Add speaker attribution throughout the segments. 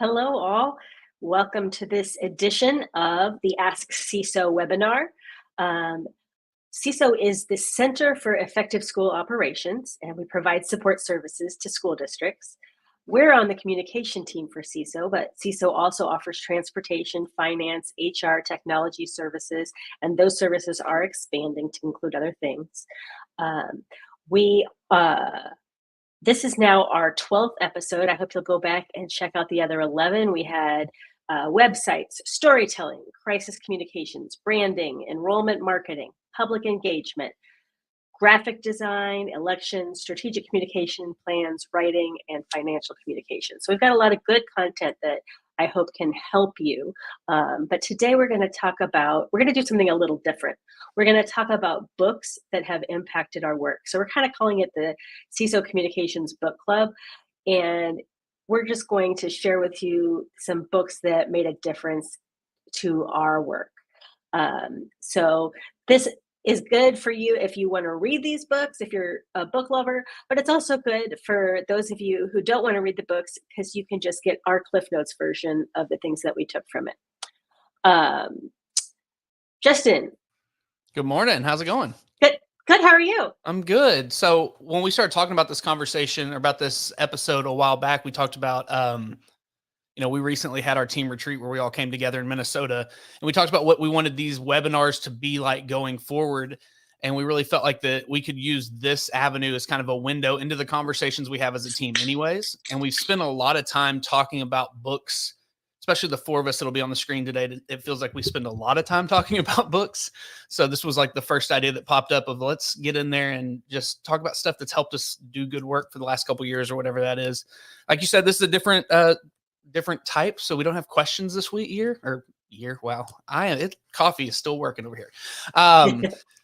Speaker 1: Hello, all. Welcome to this edition of the Ask CESO webinar. Um, CESO is the Center for Effective School Operations, and we provide support services to school districts. We're on the communication team for CESO, but CESO also offers transportation, finance, HR, technology services, and those services are expanding to include other things. We This is now our 12th episode. I hope you'll go back and check out the other 11. We had websites, storytelling, crisis communications, branding, enrollment marketing, public engagement, graphic design, elections, strategic communication plans, writing, and financial communication. So we've got a lot of good content that I hope can help you. But today we're going to do something a little different. We're going to talk about books that have impacted our work. So we're kind of calling it the CESO Communications Book Club. And we're just going to share with you some books that made a difference to our work. So this is good for you if you want to read these books, if you're a book lover, but it's also good for those of you who don't want to read the books because you can just get our Cliff Notes version of the things that we took from it. Justin.
Speaker 2: Good morning. How's it going?
Speaker 1: Good. How are you?
Speaker 2: I'm good. So when we started talking about this conversation or about this episode a while back, we talked about, we recently had our team retreat where we all came together in Minnesota, and we talked about what we wanted these webinars to be like going forward. And we really felt like that we could use this avenue as kind of a window into the conversations we have as a team anyways. And we've spent a lot of time talking about books, especially the four of us that'll be on the screen today. It feels like we spend a lot of time talking about books. So this was like the first idea that popped up of let's get in there and just talk about stuff that's helped us do good work for the last couple of years or whatever that is. Like you said, this is a different type. So we don't have questions this year. Wow. Coffee is still working over here.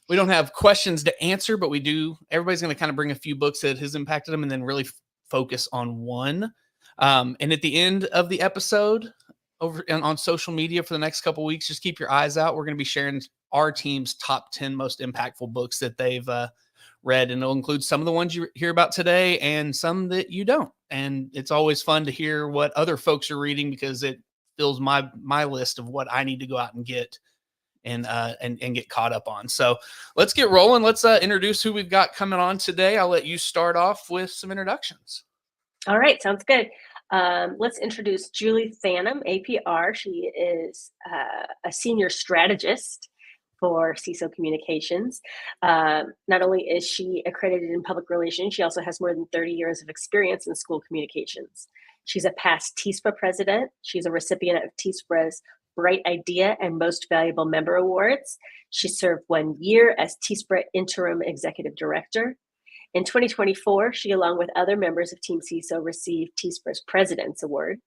Speaker 2: We don't have questions to answer, but we do. Everybody's going to kind of bring a few books that has impacted them and then really focus on one. And at the end of the episode over on social media for the next couple of weeks, just keep your eyes out. We're going to be sharing our team's top 10 most impactful books that they've read, and it'll include some of the ones you hear about today and some that you don't. And it's always fun to hear what other folks are reading because it fills my list of what I need to go out and get and get caught up on. So let's get rolling. Let's introduce who we've got coming on today. I'll let you start off with some introductions.
Speaker 1: All right, sounds good. Let's introduce Julie Thanum, APR. She is a senior strategist for CESO Communications. Not only is she accredited in public relations, she also has more than 30 years of experience in school communications. She's a past TSPA president. She's a recipient of TSPA's Bright Idea and Most Valuable Member Awards. She served 1 year as TSPA Interim Executive Director. In 2024, she, along with other members of Team CESO, received TSPA's President's Award.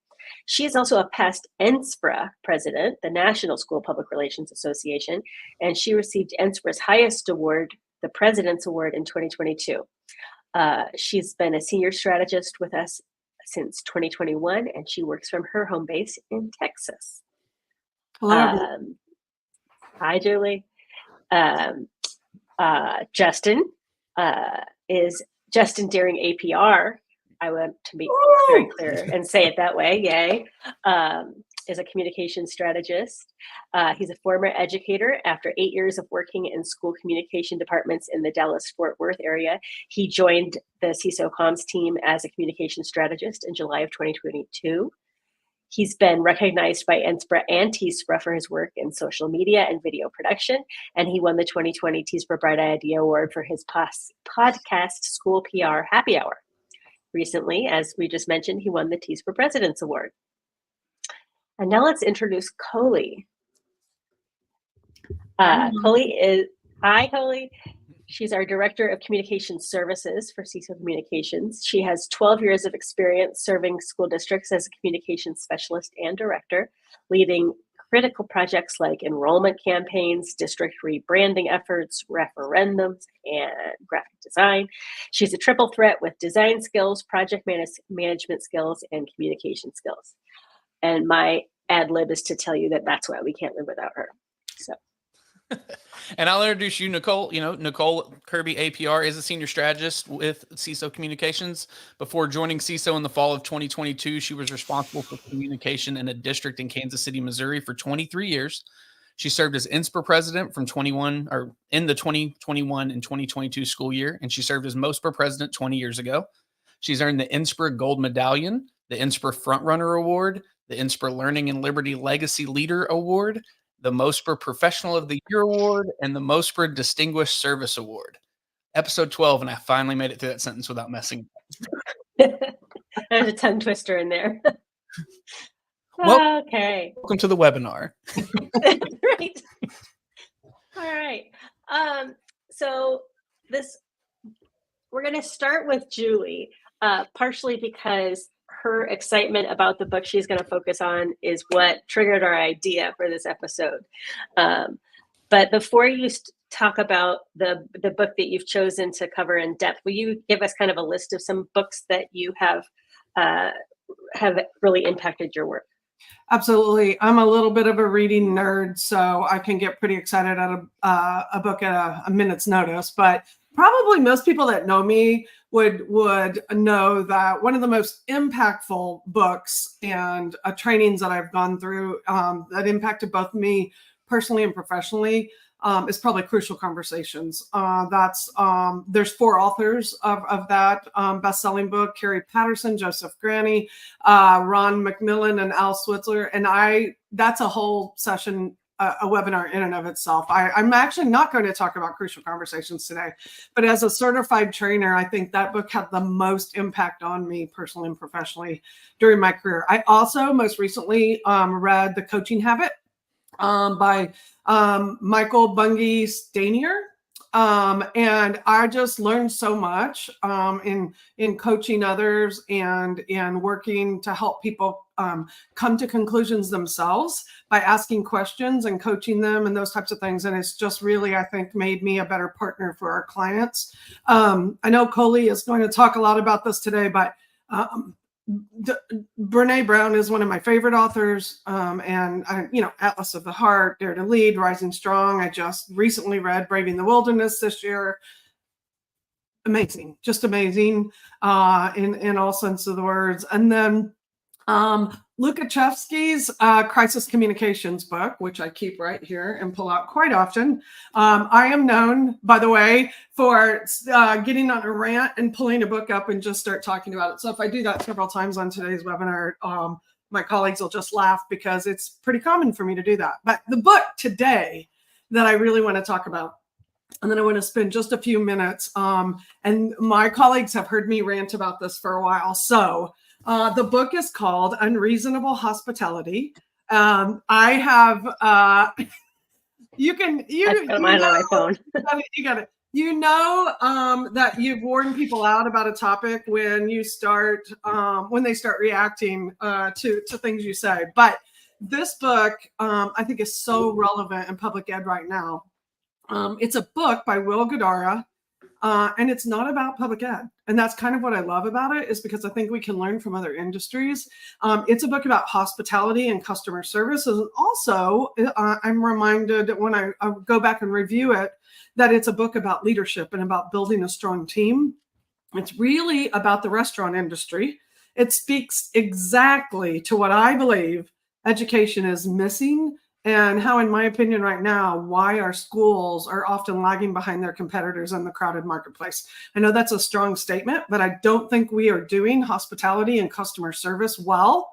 Speaker 1: She is also a past NSPRA president, the National School Public Relations Association, and she received NSPRA's highest award, the President's Award, in 2022. She's been a senior strategist with us since 2021, and she works from her home base in Texas. Hi, Julie. Justin is Justin Deering, APR. I want to be very clear and say it that way. Yay. Is a communication strategist. He's a former educator. After 8 years of working in school communication departments in the Dallas-Fort Worth area, he joined the CESO Comms team as a communication strategist in July of 2022. He's been recognized by NSPRA and TSPRA for his work in social media and video production, and he won the 2020 TSPRA Bright Idea Award for his podcast School PR Happy Hour. Recently, as we just mentioned, he won the TSPRA President's Award. And now let's introduce Coley. Hi, Coley. She's our Director of Communication Services for CESO Communications. She has 12 years of experience serving school districts as a communications specialist and director, leading critical projects like enrollment campaigns, district rebranding efforts, referendums, and graphic design. She's a triple threat with design skills, project management skills, and communication skills. And my ad lib is to tell you that that's why we can't live without her. So
Speaker 2: And I'll introduce you, Nicole. Nicole Kirby, APR, is a senior strategist with CESO Communications. Before joining CESO in the fall of 2022, she was responsible for communication in a district in Kansas City, Missouri for 23 years. She served as INSPR president from 21 or in the 2021 and 2022 school year, and she served as MOSPR president 20 years ago. She's earned the INSPR Gold Medallion, the INSPR Frontrunner Award, the INSPR Learning and Liberty Legacy Leader Award, the MOSPR Professional of the Year Award, and the MOSPR Distinguished Service Award. Episode 12, and I finally made it through that sentence without messing.
Speaker 1: There's a tongue twister in there.
Speaker 2: Well,
Speaker 1: okay.
Speaker 2: Welcome to the webinar.
Speaker 1: Right. All right. So we're going to start with Julie, partially because her excitement about the book she's going to focus on is what triggered our idea for this episode. But before you talk about the book that you've chosen to cover in depth, will you give us kind of a list of some books that you have really impacted your work?
Speaker 3: Absolutely. I'm a little bit of a reading nerd, so I can get pretty excited at a book at a minute's notice. But probably most people that know me would know that one of the most impactful books and trainings that I've gone through that impacted both me personally and professionally is probably Crucial Conversations. There's 4 authors of that best-selling book: Carrie Patterson, Joseph Granny, Ron McMillan, and Al Switzler. And that's a whole session, a webinar in and of itself. I'm actually not going to talk about Crucial Conversations today, but as a certified trainer, I think that book had the most impact on me personally and professionally during my career. I also most recently read The Coaching Habit by Michael Bungay Stanier. And I just learned so much in coaching others and working to help people come to conclusions themselves by asking questions and coaching them and those types of things. And it's just really, I think, made me a better partner for our clients. I know Coley is going to talk a lot about this today, but Brene Brown is one of my favorite authors, and Atlas of the Heart, Dare to Lead, Rising Strong. I just recently read Braving the Wilderness this year. Amazing, just amazing in all sense of the words. And then Lukashevsky's Crisis Communications book, which I keep right here and pull out quite often. I am known, by the way, for getting on a rant and pulling a book up and just start talking about it. So if I do that several times on today's webinar, my colleagues will just laugh because it's pretty common for me to do that. But the book today that I really want to talk about, and then I want to spend just a few minutes, and my colleagues have heard me rant about this for a while. So the book is called Unreasonable Hospitality. I have, you got
Speaker 1: mine on my phone.
Speaker 3: You got it. That you've worn people out about a topic when they start reacting to things you say. But this book, I think, is so relevant in public ed right now. It's a book by Will Guidara. And it's not about public ed. And that's kind of what I love about it, is because I think we can learn from other industries. It's a book about hospitality and customer service. And also, I'm reminded when I go back and review it, that it's a book about leadership and about building a strong team. It's really about the restaurant industry. It speaks exactly to what I believe education is missing, and how, in my opinion right now, why our schools are often lagging behind their competitors in the crowded marketplace. I know that's a strong statement, but I don't think we are doing hospitality and customer service well.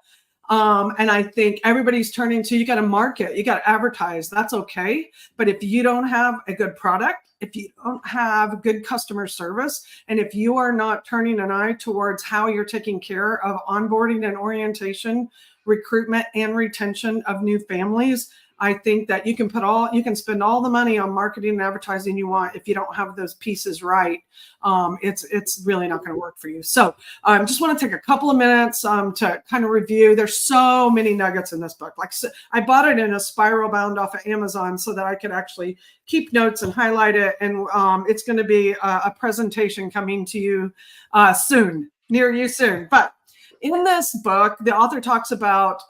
Speaker 3: And I think everybody's turning to, you got to market, you got to advertise. That's okay. But if you don't have a good product, if you don't have good customer service, and if you are not turning an eye towards how you're taking care of onboarding and orientation, recruitment and retention of new families, I think that you can spend all the money on marketing and advertising you want. If you don't have those pieces right, it's really not going to work for you. So I just want to take a couple of minutes to kind of review. There's so many nuggets in this book. I bought it in a spiral bound off of Amazon so that I could actually keep notes and highlight it. And it's going to be a presentation coming to you soon, near you soon. But in this book, the author talks about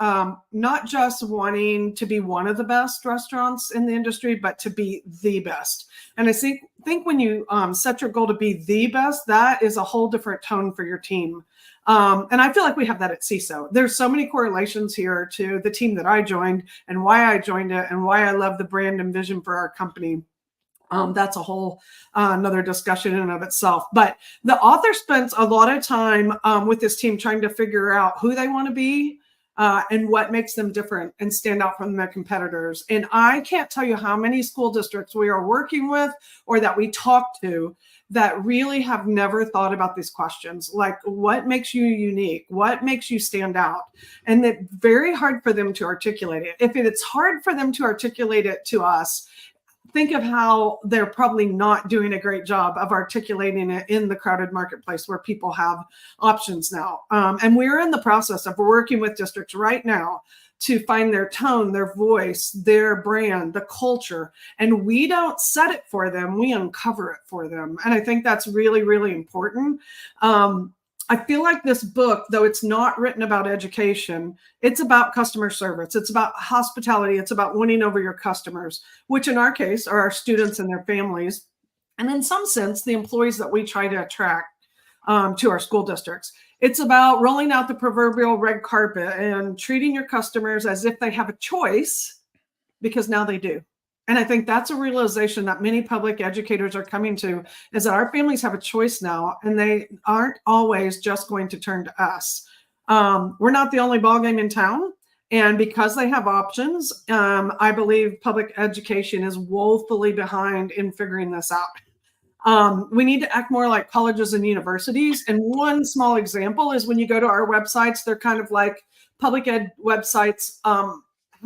Speaker 3: not just wanting to be one of the best restaurants in the industry, but to be the best. And I think when you set your goal to be the best, that is a whole different tone for your team. And I feel like we have that at CESO. There's so many correlations here to the team that I joined and why I joined it and why I love the brand and vision for our company. That's a whole another discussion in and of itself. But the author spends a lot of time with this team trying to figure out who they want to be and what makes them different and stand out from their competitors. And I can't tell you how many school districts we are working with or that we talk to that really have never thought about these questions, like what makes you unique, what makes you stand out, and it's very hard for them to articulate it. If it's hard for them to articulate it to us, think of how they're probably not doing a great job of articulating it in the crowded marketplace where people have options now. And we're in the process of working with districts right now to find their tone, their voice, their brand, the culture. And we don't set it for them, we uncover it for them. And I think that's really, really important. I feel like this book, though it's not written about education, it's about customer service. It's about hospitality. It's about winning over your customers, which in our case are our students and their families. And in some sense, the employees that we try to attract to our school districts. It's about rolling out the proverbial red carpet and treating your customers as if they have a choice, because now they do. And I think that's a realization that many public educators are coming to, is that our families have a choice now, and they aren't always just going to turn to us. We're not the only ballgame in town. And because they have options, I believe public education is woefully behind in figuring this out. We need to act more like colleges and universities. And one small example is when you go to our websites, they're kind of like public ed websites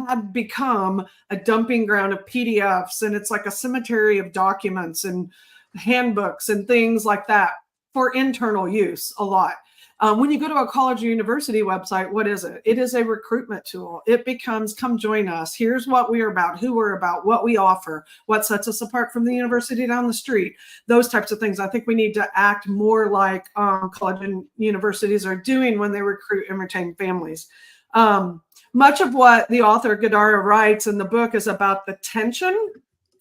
Speaker 3: had become a dumping ground of PDFs, and it's like a cemetery of documents and handbooks and things like that for internal use a lot. When you go to a college or university website, what is it? It is a recruitment tool. It becomes, come join us. Here's what we're about, who we're about, what we offer, what sets us apart from the university down the street, those types of things. I think we need to act more like college and universities are doing when they recruit and retain families. Much of what the author Gadara writes in the book is about the tension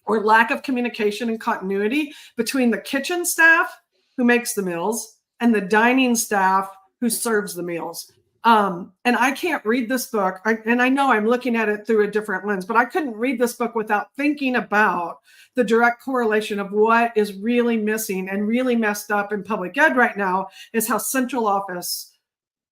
Speaker 3: or lack of communication and continuity between the kitchen staff who makes the meals and the dining staff who serves the meals. And I can't read this book, and I know I'm looking at it through a different lens, but I couldn't read this book without thinking about the direct correlation of what is really missing and really messed up in public ed right now is how central office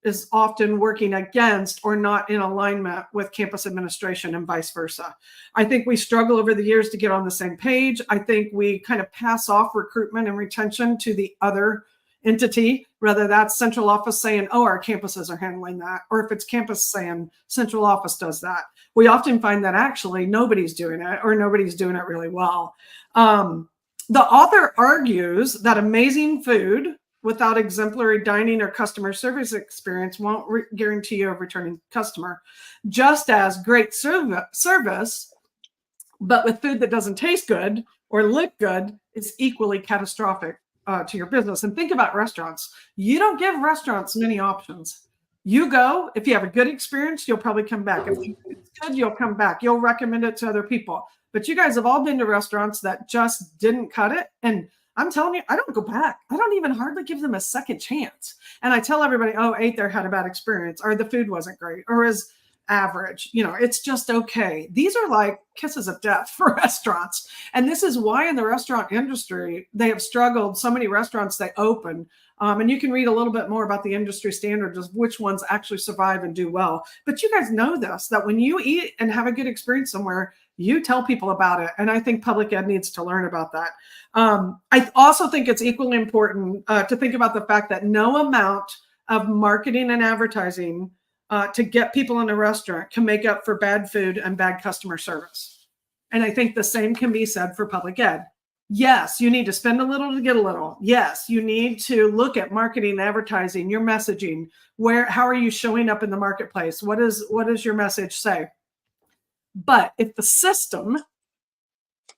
Speaker 3: is often working against or not in alignment with campus administration and vice versa. I think we struggle over the years to get on the same page. I think we kind of pass off recruitment and retention to the other entity, whether that's central office saying, oh, our campuses are handling that, or if it's campus saying central office does that. We often find that actually nobody's doing it, or nobody's doing it really well. The author argues that amazing food without exemplary dining or customer service experience won't guarantee you a returning customer, just as great service, but with food that doesn't taste good or look good, is equally catastrophic to your business. And think about restaurants. You don't give restaurants many options. You go, if you have a good experience, you'll probably come back. If it's good, you'll come back. You'll recommend it to other people. But you guys have all been to restaurants that just didn't cut it. And I'm telling you, I don't go back. I don't even hardly give them a second chance. And I tell everybody, oh, ate there, had a bad experience, or the food wasn't great, or is average. You know, it's just okay. These are like kisses of death for restaurants. And this is why in the restaurant industry, they have struggled. So many restaurants they open. And you can read a little bit more about the industry standards of which ones actually survive and do well. But you guys know this, that when you eat and have a good experience somewhere, you tell people about it. And I think public ed needs to learn about that. I also think it's equally important to think about the fact that no amount of marketing and advertising to get people in a restaurant can make up for bad food and bad customer service. And I think the same can be said for public ed. Yes, you need to spend a little to get a little. Yes, you need to look at marketing, advertising, your messaging. How are you showing up in the marketplace? What does your message say? But if the system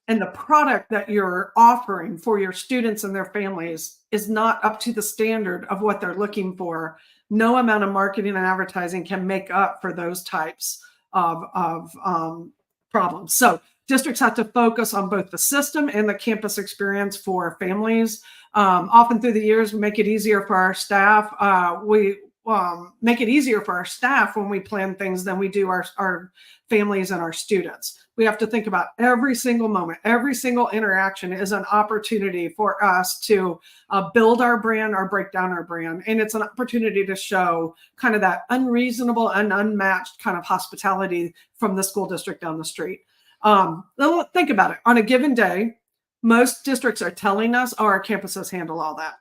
Speaker 3: and the product that you're offering for your students and their families is not up to the standard of what they're looking for, No amount of marketing and advertising can make up for those types of problems. So districts have to focus on both the system and the campus experience for families. Often through the years, we make it easier for our staff. We make it easier for our staff when we plan things than we do our families and our students. We have to think about every single moment, every single interaction is an opportunity for us to build our brand or break down our brand. And it's an opportunity to show kind of that unreasonable and unmatched kind of hospitality from the school district down the street. Think about it. On a given day, most districts are telling us, oh, our campuses handle all that.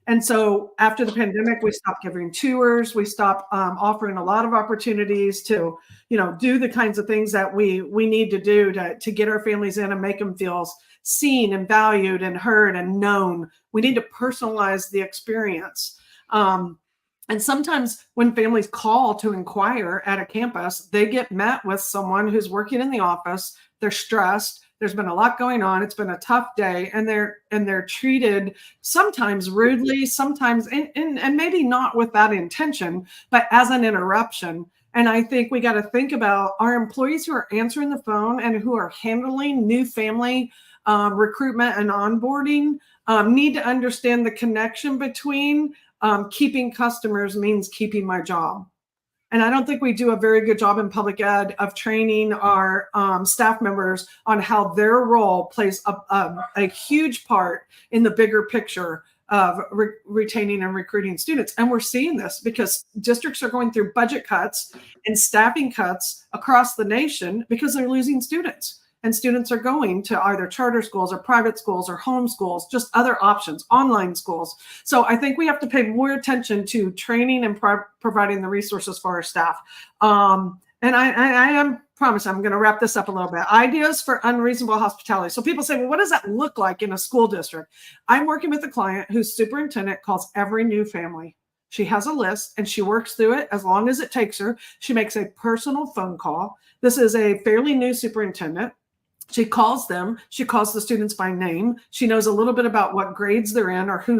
Speaker 3: And so after the pandemic, we stopped giving tours. We stopped offering a lot of opportunities to, do the kinds of things that we need to do to get our families in and make them feel seen and valued and heard and known. We need to personalize the experience. And sometimes when families call to inquire at a campus, they get met with someone who's working in the office. They're stressed. There's been a lot going on. It's been a tough day, and they're treated sometimes rudely, sometimes and maybe not with that intention, but as an interruption. And I think we got to think about our employees who are answering the phone and who are handling new family recruitment and onboarding need to understand the connection between keeping customers means keeping my job. And I don't think we do a very good job in public ed of training our staff members on how their role plays a huge part in the bigger picture of retaining and recruiting students. And we're seeing this because districts are going through budget cuts and staffing cuts across the nation because they're losing students. And students are going to either charter schools or private schools or home schools, just other options, online schools. So I think we have to pay more attention to training and providing the resources for our staff. And I promise I'm going to wrap this up a little bit. Ideas for unreasonable hospitality. So people say, well, what does that look like in a school district? I'm working with a client whose superintendent calls every new family. She has a list and she works through it as long as it takes her. She makes a personal phone call. This is a fairly new superintendent. She calls them. She calls the students by name. She knows a little bit about what grades they're in or who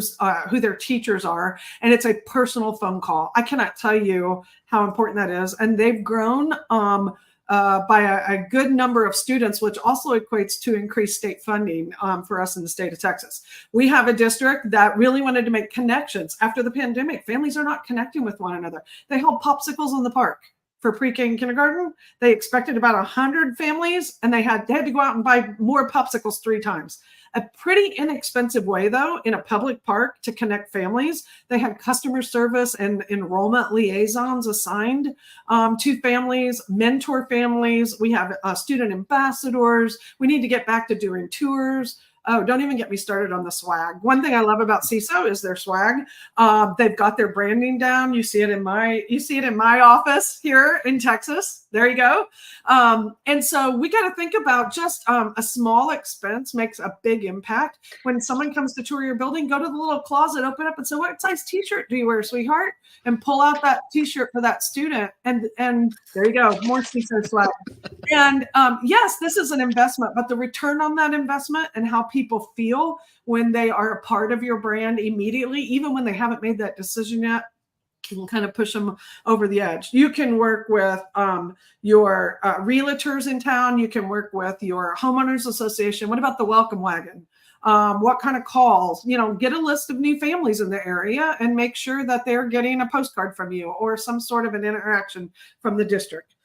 Speaker 3: their teachers are. And it's a personal phone call. I cannot tell you how important that is. And they've grown by a good number of students, which also equates to increased state funding for us in the state of Texas. We have a district that really wanted to make connections. After the pandemic, families are not connecting with one another. They held popsicles in the park. For pre-K and kindergarten, they expected about 100 families, and they had to go out and buy more popsicles 3 times. A pretty inexpensive way, though, in a public park to connect families. They had customer service and enrollment liaisons assigned to families, mentor families. We have student ambassadors. We need to get back to doing tours. Oh, don't even get me started on the swag. One thing I love about CESO is their swag. They've got their branding down. You see it in my office here in Texas. There you go. And so we got to think about just a small expense makes a big impact. When someone comes to tour your building, go to the little closet, open up and say, what size t-shirt do you wear, sweetheart? And pull out that t-shirt for that student. And there you go, more CESO swag. And yes, this is an investment, but the return on that investment and how people feel when they are a part of your brand immediately, even when they haven't made that decision yet, can kind of push them over the edge. You can work with your realtors in town. You can work with your homeowners association. What about the welcome wagon? What kind of calls? Get a list of new families in the area and make sure that they're getting a postcard from you or some sort of an interaction from the district.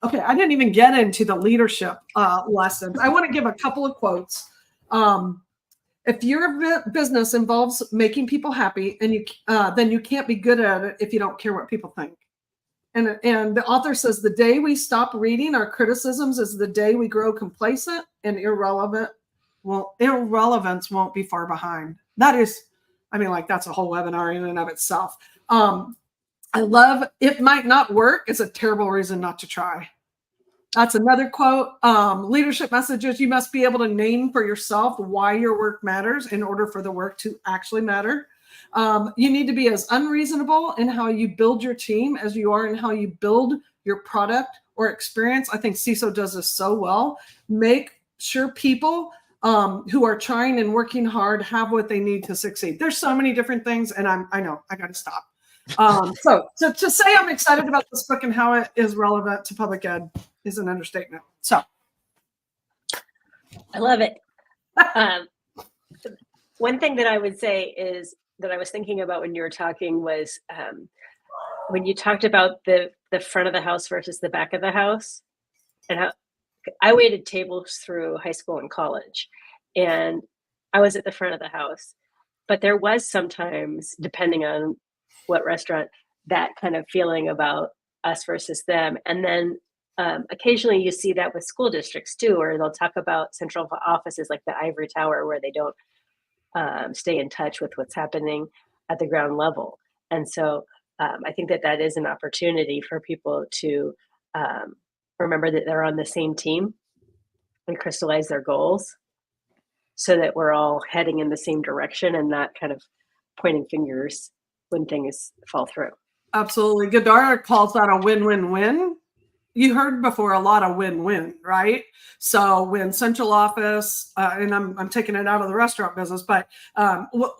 Speaker 3: Okay, I didn't even get into the leadership lessons. I want to give a couple of quotes. If your business involves making people happy, and then you can't be good at it if you don't care what people think. And the author says, the day we stop reading our criticisms is the day we grow complacent and irrelevant. Well, irrelevance won't be far behind. That's a whole webinar in and of itself. I love, it might not work. It's a terrible reason not to try. That's another quote. Leadership messages. You must be able to name for yourself why your work matters in order for the work to actually matter. You need to be as unreasonable in how you build your team as you are in how you build your product or experience. I think CESO does this so well. Make sure people who are trying and working hard have what they need to succeed. There's so many different things, and I know I got to stop. So to say I'm excited about this book and how it is relevant to public ed is an understatement. So
Speaker 1: I love it. One thing that I would say is that I was thinking about when you were talking was when you talked about the front of the house versus the back of the house, and how I waited tables through high school and college, and I was at the front of the house. But there was sometimes, depending on what restaurant, that kind of feeling about us versus them. And then occasionally you see that with school districts too, or they'll talk about central offices like the ivory tower where they don't stay in touch with what's happening at the ground level. And so I think that that is an opportunity for people to remember that they're on the same team and crystallize their goals so that we're all heading in the same direction and not kind of pointing fingers when things fall through.
Speaker 3: absolutely. Godara calls that a win-win-win. You heard before a lot of win-win, right? So when central office, and I'm taking it out of the restaurant business, but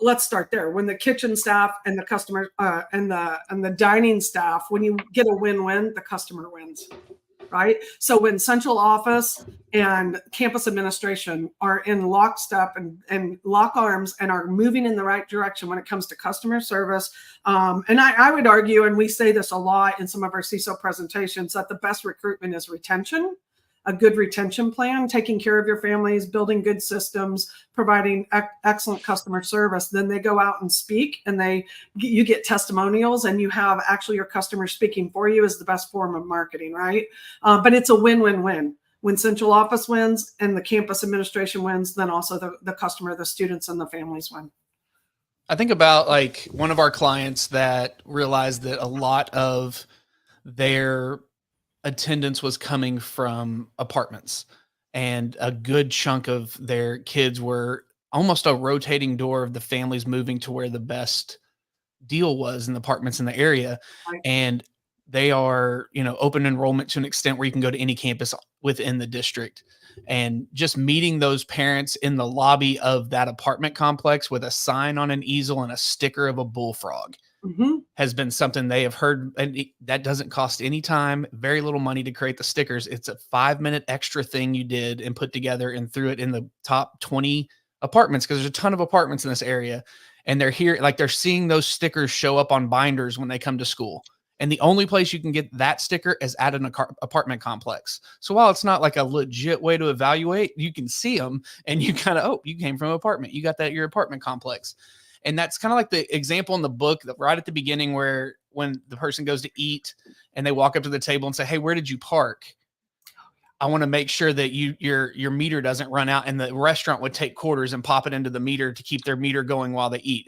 Speaker 3: let's start there. When the kitchen staff and the customer and the dining staff, when you get a win-win, the customer wins, right? So when central office and campus administration are in lockstep and lock arms and are moving in the right direction when it comes to customer service, and I would argue, and we say this a lot in some of our CESO presentations, that the best recruitment is retention, a good retention plan, taking care of your families, building good systems, providing excellent customer service. Then they go out and speak, and you get testimonials, and you have actually your customers speaking for you is the best form of marketing, right? But it's a win-win-win. When central office wins and the campus administration wins, then also the customer, the students, and the families win.
Speaker 2: I think about like one of our clients that realized that a lot of their attendance was coming from apartments, and a good chunk of their kids were almost a rotating door of the families moving to where the best deal was in the apartments in the area.
Speaker 3: Right.
Speaker 2: And they are, open enrollment to an extent where you can go to any campus within the district. And just meeting those parents in the lobby of that apartment complex with a sign on an easel and a sticker of a bullfrog has been something they have heard. And that doesn't cost any time, very little money to create the stickers. It's a 5-minute extra thing you did and put together and threw it in the top 20 apartments, because there's a ton of apartments in this area. And they're here, like they're seeing those stickers show up on binders when they come to school. And the only place you can get that sticker is at an apartment complex. So while it's not like a legit way to evaluate, you can see them and you kind of, you came from an apartment. You got that at your apartment complex. And that's kind of like the example in the book that right at the beginning, where when the person goes to eat and they walk up to the table and say, "Hey, where did you park? I want to make sure that your meter doesn't run out." And the restaurant would take quarters and pop it into the meter to keep their meter going while they eat.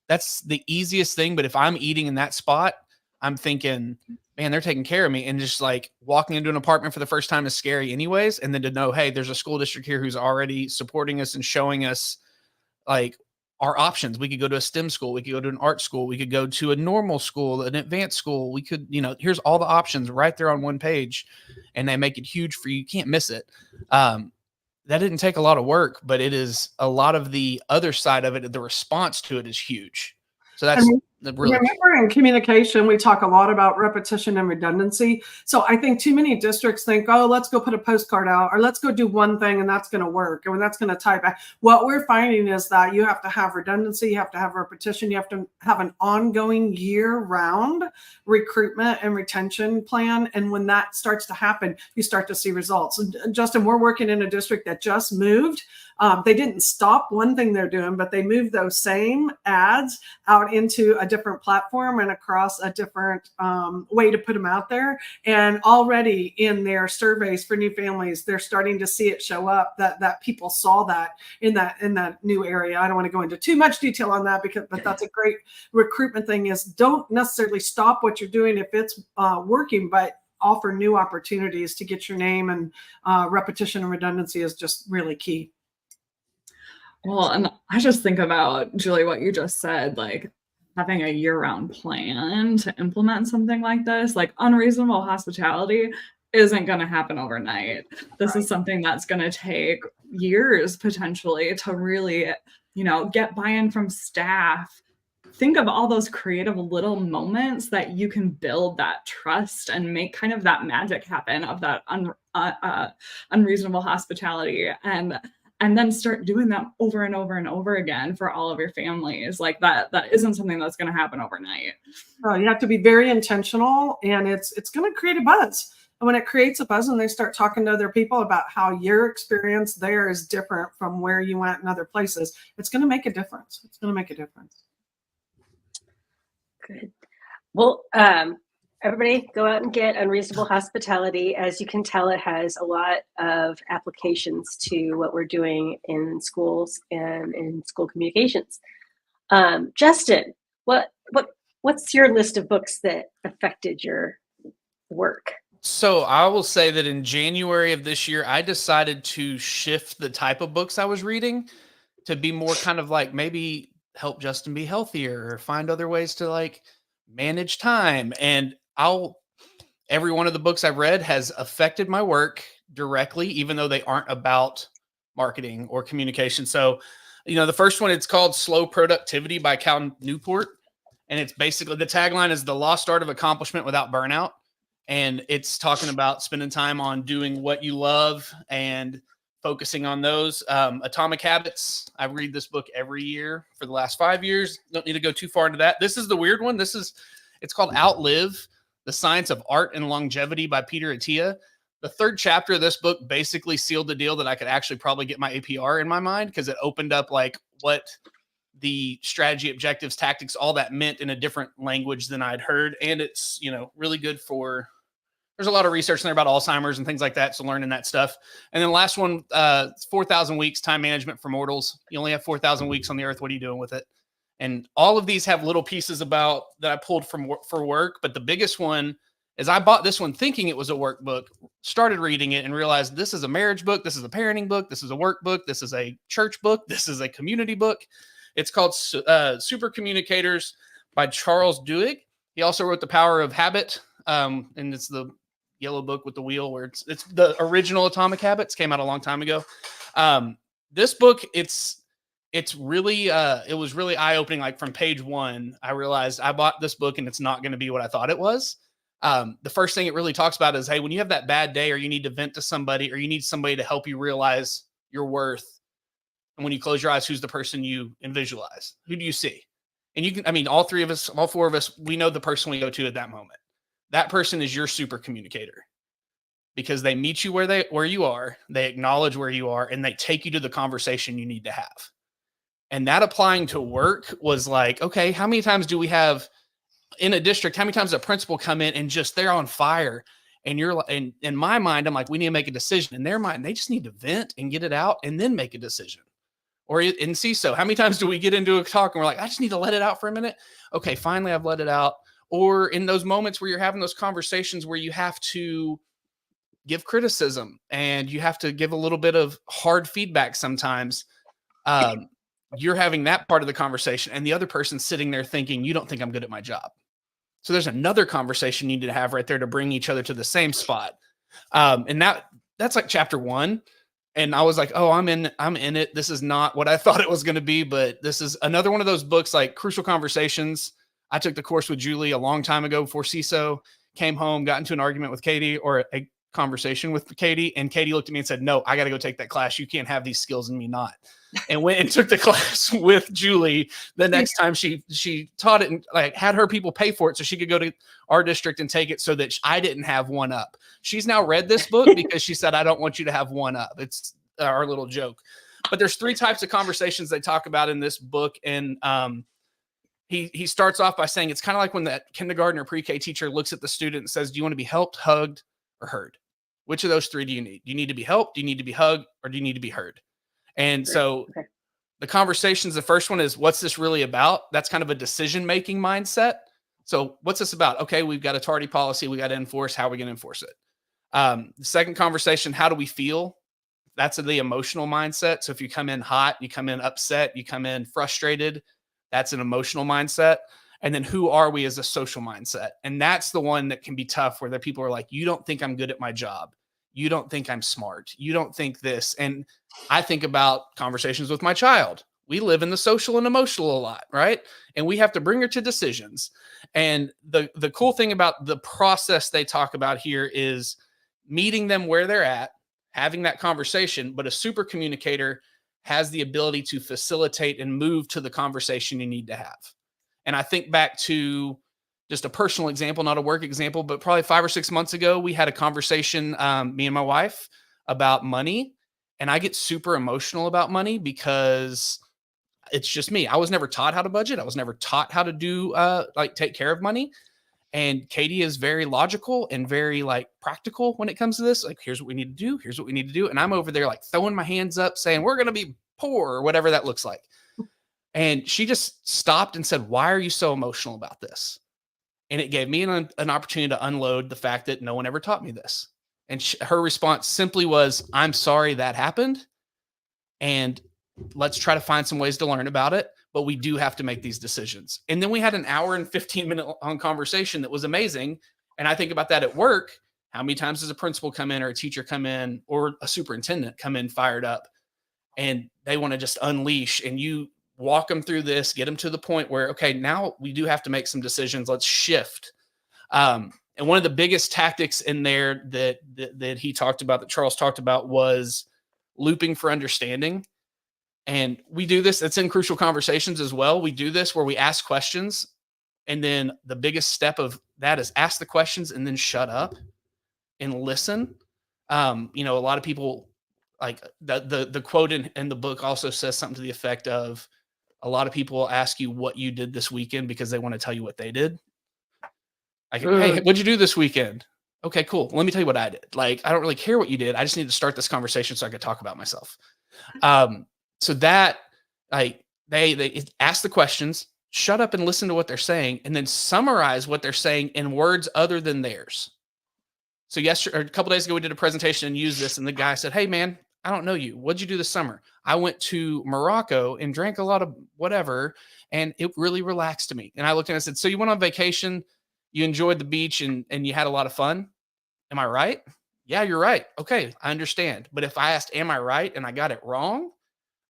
Speaker 2: That's the easiest thing. But if I'm eating in that spot, I'm thinking, man, they're taking care of me. And just like walking into an apartment for the first time is scary anyways. And then to know, hey, there's a school district here who's already supporting us and showing us like our options. We could go to a STEM school. We could go to an art school. We could go to a normal school, an advanced school. We could, here's all the options right there on one page, and they make it huge for you. You can't miss it. That didn't take a lot of work, but it is a lot of the other side of it. The response to it is huge. So that's really
Speaker 3: remember in communication, we talk a lot about repetition and redundancy. So I think too many districts think, oh, let's go put a postcard out, or let's go do one thing and that's going to work, and that's going to tie back. What we're finding is that you have to have redundancy, you have to have repetition, you have to have an ongoing year-round recruitment and retention plan. And when that starts to happen, you start to see results. And Justin, we're working in a district that just moved. They didn't stop one thing they're doing, but they moved those same ads out into a different platform and across a different way to put them out there. And already in their surveys for new families, they're starting to see it show up that people saw that in that new area. I don't want to go into too much detail on that, but that's a great recruitment thing, is don't necessarily stop what you're doing if it's working, but offer new opportunities to get your name, and repetition and redundancy is just really key.
Speaker 4: Well, and I just think about, Julie, what you just said, like having a year-round plan to implement something like this. Like unreasonable hospitality isn't going to happen overnight. This is something that's going to take years potentially to really, get buy-in from staff, think of all those creative little moments that you can build that trust and make kind of that magic happen of that unreasonable hospitality, and then start doing that over and over and over again for all of your families. Like that isn't something that's going to happen overnight.
Speaker 3: You have to be very intentional, and it's going to create a buzz. And when it creates a buzz and they start talking to other people about how your experience there is different from where you went in other places, it's going to make a difference. It's going to make a difference.
Speaker 1: Good. Well, everybody go out and get Unreasonable Hospitality. As you can tell, it has a lot of applications to what we're doing in schools and in school communications. Justin, what's your list of books that affected your work?
Speaker 2: So I will say that in January of this year, I decided to shift the type of books I was reading to be more kind of like maybe help Justin be healthier or find other ways to like manage time. And every one of the books I've read has affected my work directly, even though they aren't about marketing or communication. So, the first one, it's called Slow Productivity by Cal Newport. And it's basically, the tagline is The Lost Art of Accomplishment Without Burnout. And it's talking about spending time on doing what you love and focusing on those. Atomic Habits. I read this book every year for the last 5 years. Don't need to go too far into that. This is the weird one. It's called Outlive: The Science of Art and Longevity by Peter Attia. The third chapter of this book basically sealed the deal that I could actually probably get my APR in my mind, because it opened up like what the strategy, objectives, tactics, all that meant in a different language than I'd heard. And it's, really good for, there's a lot of research in there about Alzheimer's and things like that. So learning that stuff. And then the last one, 4,000 Weeks, Time Management for Mortals. You only have 4,000 weeks on the earth. What are you doing with it? And all of these have little pieces about that I pulled for work. But the biggest one is I bought this one thinking it was a workbook, started reading it and realized this is a marriage book. This is a parenting book. This is a workbook. This is a church book. This is a community book. It's called Super Communicators by Charles Duhigg. He also wrote The Power of Habit. And it's the yellow book with the wheel where it's the original Atomic Habits, came out a long time ago. This book, it's really, it was really eye-opening. Like from page one, I realized I bought this book and it's not going to be what I thought it was. The first thing it really talks about is, hey, when you have that bad day or you need to vent to somebody or you need somebody to help you realize your worth, and when you close your eyes, who's the person you visualize? Who do you see? And all three of us, all four of us, we know the person we go to at that moment. That person is your super communicator, because they meet you where you are, they acknowledge where you are, and they take you to the conversation you need to have. And that applying to work was like, okay, how many times do we have in a district? How many times does a principal come in and just they're on fire? And you're like, and in my mind, I'm like, we need to make a decision. In their mind, they just need to vent and get it out and then make a decision. Or in CESO, how many times do we get into a talk and we're like, I just need to let it out for a minute. Okay, finally, I've let it out. Or in those moments where you're having those conversations where you have to give criticism and you have to give a little bit of hard feedback sometimes, you're having that part of the conversation and the other person's sitting there thinking, you don't think I'm good at my job. So there's another conversation you need to have right there to bring each other to the same spot. And that's like chapter one. And I was like, oh, I'm in it. This is not what I thought it was going to be, but this is another one of those books, like Crucial Conversations. I took the course with Julie a long time ago before CESO, came home, got into an argument with Katie, or a conversation with Katie. And Katie looked at me and said, no, I got to go take that class. You can't have these skills and me not. And went and took the class with Julie the next time she taught it, and like had her people pay for it so she could go to our district and take it, so that I didn't have one up. She's now read this book because she said, I don't want you to have one up. It's our little joke. But there's three types of conversations they talk about in this book. And he starts off by saying, it's kind of like when that kindergarten or pre-K teacher looks at the student and says, do you want to be helped, hugged, or heard? Which of those three do you need? Do you need to be helped? Do you need to be hugged? Or do you need to be heard? And so the conversations, the first one is, what's this really about? That's kind of a decision-making mindset. So what's this about? Okay, we've got a tardy policy. We got to enforce. How are we going to enforce it? The second conversation, how do we feel? That's the emotional mindset. So if you come in hot, you come in upset, you come in frustrated, that's an emotional mindset. And then who are we as a social mindset? And that's the one that can be tough, where the people are like, you don't think I'm good at my job. You don't think I'm smart. You don't think this. And I think about conversations with my child. we live in the social and emotional a lot, right? And we have to bring her to decisions. And the cool thing about the process they talk about here is meeting them where they're at, having that conversation, but a super communicator has the ability to facilitate and move to the conversation you need to have. And I think back to just a personal example, not a work example, but probably 5 or 6 months ago, we had a conversation, me and my wife, about money. And I get super emotional about money because it's just me. I was never taught how to budget. I was never taught how to do like take care of money. And Katie is very logical and very like practical when it comes to this. Like, here's what we need to do. Here's what we need to do. And I'm over there like throwing my hands up saying, we're going to be poor or whatever that looks like. And she just stopped and said, why are you so emotional about this? And it gave me an opportunity to unload the fact that no one ever taught me this. And her response simply was, I'm sorry that happened. And let's try to find some ways to learn about it. But we do have to make these decisions. And then we had an hour and 15-minute long conversation that was amazing. And I think about that at work. How many times does a principal come in or a teacher come in or a superintendent come in fired up and they want to just unleash, and you walk them through this, get them to the point where, okay, now we do have to make some decisions. Let's shift. And one of the biggest tactics in there that he talked about, that Charles talked about, was looping for understanding. And we do this. It's in Crucial Conversations as well. We do this where we ask questions. And then the biggest step of that is ask the questions and then shut up and listen. A lot of people, like the quote in the book also says something to the effect of, a lot of people will ask you what you did this weekend because they want to tell you what they did. Like, hey, what'd you do this weekend? Okay, cool. Let me tell you what I did. Like, I don't really care what you did. I just need to start this conversation so I could talk about myself. So that, like, they ask the questions, shut up and listen to what they're saying, and then summarize what they're saying in words other than theirs. So a couple days ago, we did a presentation and used this, and the guy said, hey, man, I don't know you. What'd you do this summer? I went to Morocco and drank a lot of whatever, and it really relaxed me. And I looked at him and said, so you went on vacation, you enjoyed the beach, and you had a lot of fun. Am I right? Yeah, you're right. Okay, I understand. But if I asked, am I right? And I got it wrong,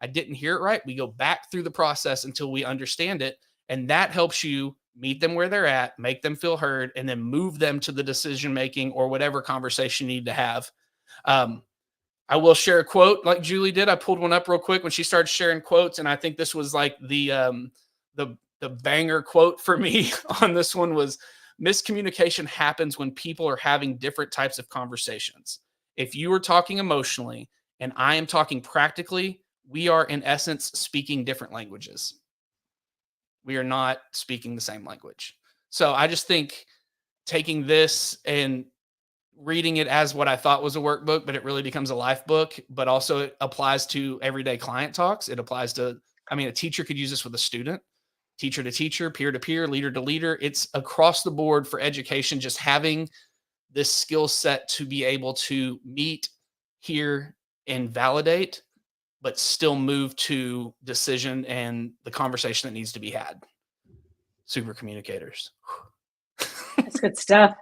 Speaker 2: I didn't hear it right, we go back through the process until we understand it. And that helps you meet them where they're at, make them feel heard, and then move them to the decision-making or whatever conversation you need to have. I will share a quote like Julie did. I pulled one up real quick when she started sharing quotes. And I think this was like the banger quote for me on this one was, miscommunication happens when people are having different types of conversations. If you are talking emotionally and I am talking practically, we are in essence speaking different languages. We are not speaking the same language. So I just think taking this and reading it as what I thought was a workbook, but it really becomes a life book, but also it applies to everyday client talks. It applies to, a teacher could use this with a student, teacher to teacher, peer to peer, leader to leader. It's across the board for education, just having this skill set to be able to meet, hear, and validate, but still move to decision and the conversation that needs to be had. Super communicators.
Speaker 1: That's good stuff.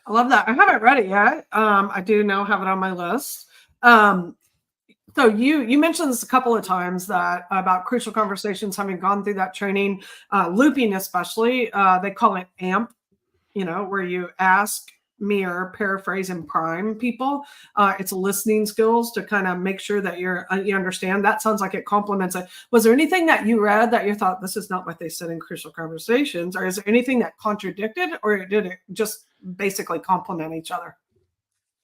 Speaker 3: I love that. I haven't read it yet. I do now have it on my list. So you mentioned this a couple of times that about Crucial Conversations, having gone through that training, looping especially, they call it AMP, where you ask, mirror, paraphrase, and prime people. It's listening skills to kind of make sure that you understand. That sounds like it complements it. Was there anything that you read that you thought, this is not what they said in Crucial Conversations, or is there anything that contradicted, or did it just basically complement each other?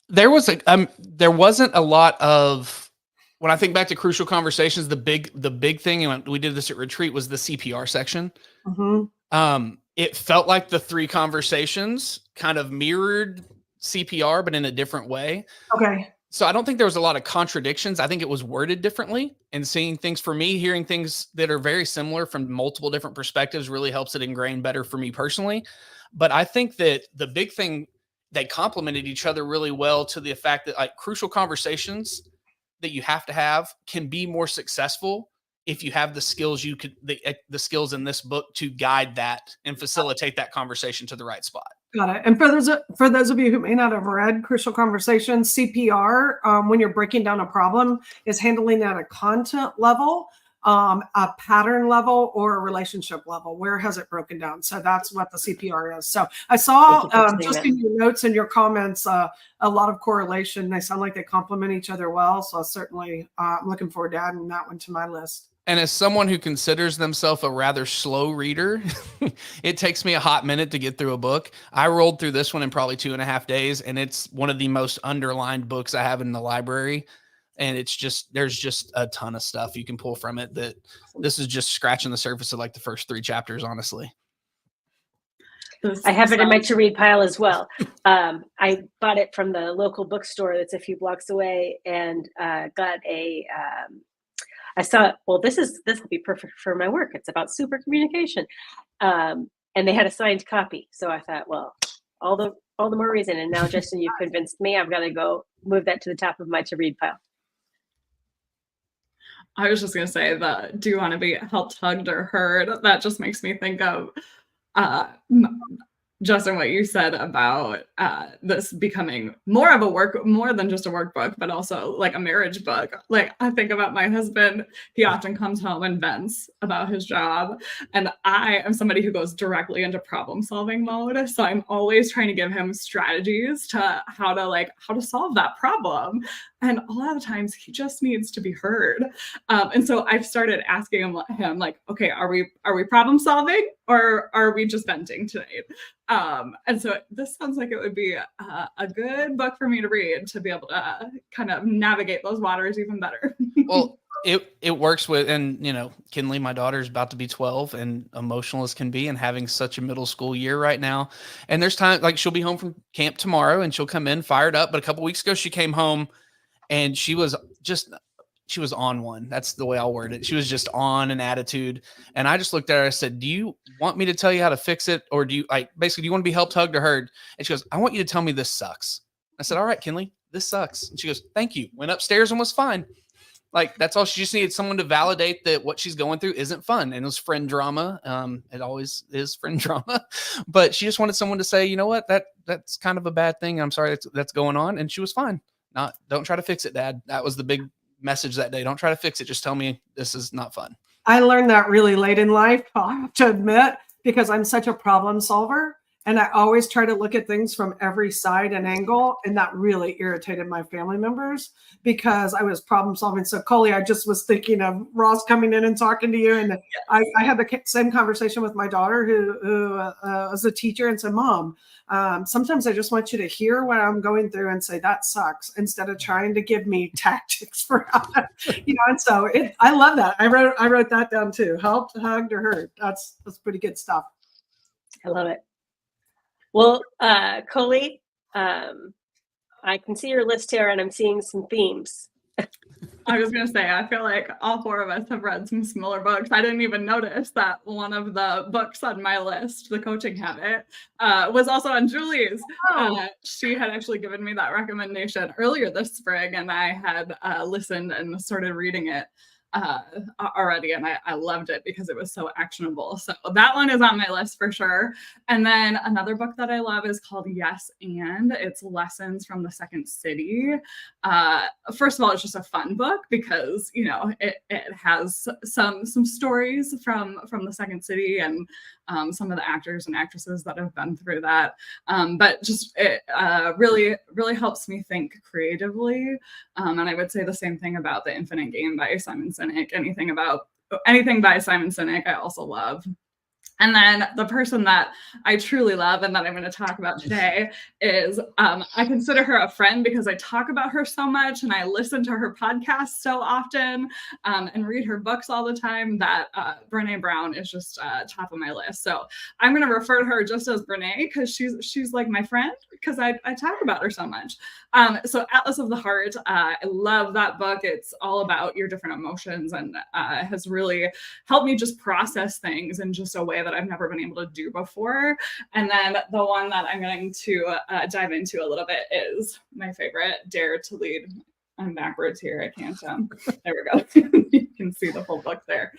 Speaker 2: There wasn't a lot of, when I think back to Crucial Conversations, the big thing, and we did this at retreat, was the CPR section. Mm-hmm. It felt like the 3 conversations kind of mirrored CPR, but in a different way.
Speaker 3: Okay.
Speaker 2: So I don't think there was a lot of contradictions. I think it was worded differently, and seeing things, for me, hearing things that are very similar from multiple different perspectives really helps it ingrain better for me personally. But I think that the big thing, they complemented each other really well, to the fact that like Crucial Conversations that you have to have can be more successful if you have the skills the skills in this book to guide that and facilitate that conversation to the right spot.
Speaker 3: Got it. And for those of you who may not have read Crucial Conversations, CPR, when you're breaking down a problem, is handling at a content level. a pattern level or a relationship level? Where has it broken down? So that's what the CPR is. So I saw just in your notes and your comments, a lot of correlation. They sound like they complement each other well. So certainly I'm looking forward to adding that one to my list.
Speaker 2: And as someone who considers themselves a rather slow reader, it takes me a hot minute to get through a book. I rolled through this one in probably 2.5 days, and it's one of the most underlined books I have in the library. And it's just, there's just a ton of stuff you can pull from it that this is just scratching the surface of like the first 3 chapters, honestly.
Speaker 1: I have it in my to read pile as well. I bought it from the local bookstore that's a few blocks away, and got a, I saw, well, this will be perfect for my work. It's about super communication. And they had a signed copy. So I thought, well, all the more reason. And now, Justin, you've convinced me. I've got to go move that to the top of my to read pile.
Speaker 4: I was just going to say that, do you want to be helped, hugged, or heard? That just makes me think of Justin, what you said about this becoming more than just a workbook, but also like a marriage book. Like, I think about my husband. He often comes home and vents about his job. And I am somebody who goes directly into problem solving mode. So I'm always trying to give him strategies to how to solve that problem. And a lot of times he just needs to be heard. And so I've started asking him like, okay, are we problem solving, or are we just venting tonight? And so this sounds like it would be a good book for me to read, to be able to kind of navigate those waters even better.
Speaker 2: Well, it works with, and you know, Kinley, my daughter's about to be 12 and emotional as can be, and having such a middle school year right now. And there's time, like she'll be home from camp tomorrow and she'll come in fired up. But a couple weeks ago, she came home and she was on one. That's the way I'll word it. She was just on an attitude. And I just looked at her. I said, do you want me to tell you how to fix it? Or do you basically, do you want to be helped, hugged, or heard? And she goes, I want you to tell me this sucks. I said, all right, Kinley, this sucks. And she goes, thank you. Went upstairs and was fine. Like, that's all. She just needed someone to validate that what she's going through isn't fun. And it was friend drama. It always is friend drama, but she just wanted someone to say, you know what, that's kind of a bad thing. I'm sorry that's going on. And she was fine. Don't try to fix it, Dad. That was the big message that day. Don't try to fix it. Just tell me this is not fun.
Speaker 3: I learned that really late in life, I have to admit, because I'm such a problem solver. And I always try to look at things from every side and angle. And that really irritated my family members because I was problem solving. So Coley, I just was thinking of Ross coming in and talking to you. And I had the same conversation with my daughter who was a teacher, and said, Mom, sometimes I just want you to hear what I'm going through and say, that sucks, instead of trying to give me tactics for how to, and so I love that. I wrote that down too. Helped, hugged, or heard. That's pretty good stuff.
Speaker 1: I love it. Well, Coley, I can see your list here and I'm seeing some themes.
Speaker 4: I was going to say, I feel like all 4 of us have read some similar books. I didn't even notice that one of the books on my list, The Coaching Habit, was also on Julie's. She had actually given me that recommendation earlier this spring, and I had listened and started reading it already, and I loved it because it was so actionable. So that one is on my list for sure. And then another book that I love is called Yes and. It's Lessons from the Second City. First of all, it's just a fun book because it has some stories from the Second City and some of the actors and actresses that have been through that. But just it really helps me think creatively. And I would say the same thing about The Infinite Game by Simon Sinek. Anything by Simon Sinek I also love. And then the person that I truly love and that I'm going to talk about today is, I consider her a friend because I talk about her so much and I listen to her podcast so often and read her books all the time, that Brene Brown is just top of my list. So I'm going to refer to her just as Brene because she's like my friend because I talk about her so much. So Atlas of the Heart, I love that book. It's all about your different emotions and has really helped me just process things in just a way that I've never been able to do before. And then the one that I'm going to dive into a little bit is my favorite, Dare to Lead I'm backwards here. I can't. There we go. You can see the whole book there.